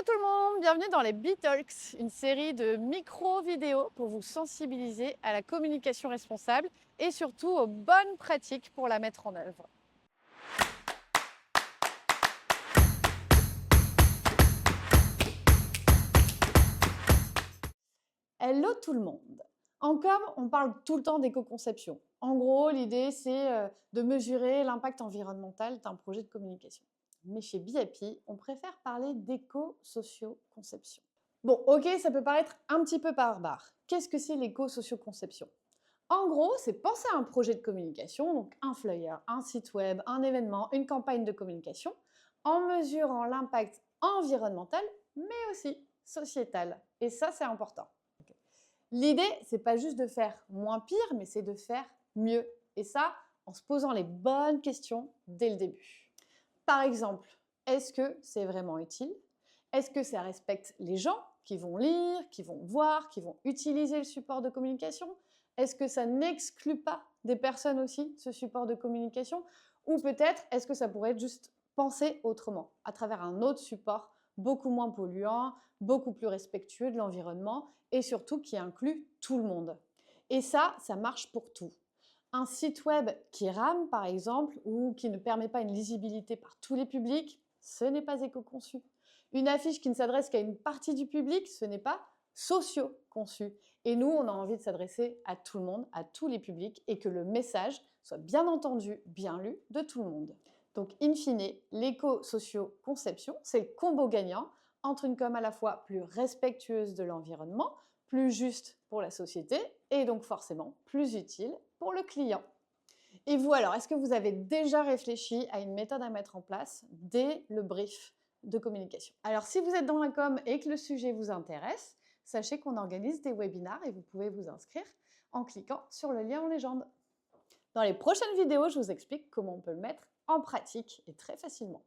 tout le monde, bienvenue dans les B-Talks, une série de micro-vidéos pour vous sensibiliser à la communication responsable et surtout aux bonnes pratiques pour la mettre en œuvre. Hello tout le monde. En com, on parle tout le temps d'éco-conception. En gros, l'idée, c'est de mesurer l'impact environnemental d'un projet de communication. Mais chez BIP, on préfère parler d'éco-socio-conception. Bon, ok, ça peut paraître un petit peu barbare. Qu'est-ce que c'est l'éco-socio-conception? En gros, c'est penser à un projet de communication, donc un flyer, un site web, un événement, une campagne de communication, en mesurant l'impact environnemental, mais aussi sociétal. Et ça, c'est important. L'idée, c'est pas juste de faire moins pire, mais c'est de faire mieux. Et ça, en se posant les bonnes questions dès le début. Par exemple, est-ce que c'est vraiment utile? Est-ce que ça respecte les gens qui vont lire, qui vont voir, qui vont utiliser le support de communication? Est-ce que ça n'exclut pas des personnes aussi, ce support de communication? Ou peut-être, est-ce que ça pourrait être juste penser autrement, à travers un autre support beaucoup moins polluant, beaucoup plus respectueux de l'environnement et surtout qui inclut tout le monde? Et ça marche pour tout. Un site web qui rame, par exemple, ou qui ne permet pas une lisibilité par tous les publics, ce n'est pas éco-conçu. Une affiche qui ne s'adresse qu'à une partie du public, ce n'est pas socio-conçu. Et nous, on a envie de s'adresser à tout le monde, à tous les publics, et que le message soit bien entendu, bien lu de tout le monde. Donc, in fine, l'éco-socio-conception, c'est le combo gagnant entre une com à la fois plus respectueuse de l'environnement, plus juste pour la société, et donc forcément plus utile pour le client. Et vous alors, est-ce que vous avez déjà réfléchi à une méthode à mettre en place dès le brief de communication? Alors si vous êtes dans la com et que le sujet vous intéresse, sachez qu'on organise des webinars et vous pouvez vous inscrire en cliquant sur le lien en légende. Dans les prochaines vidéos, je vous explique comment on peut le mettre en pratique et très facilement.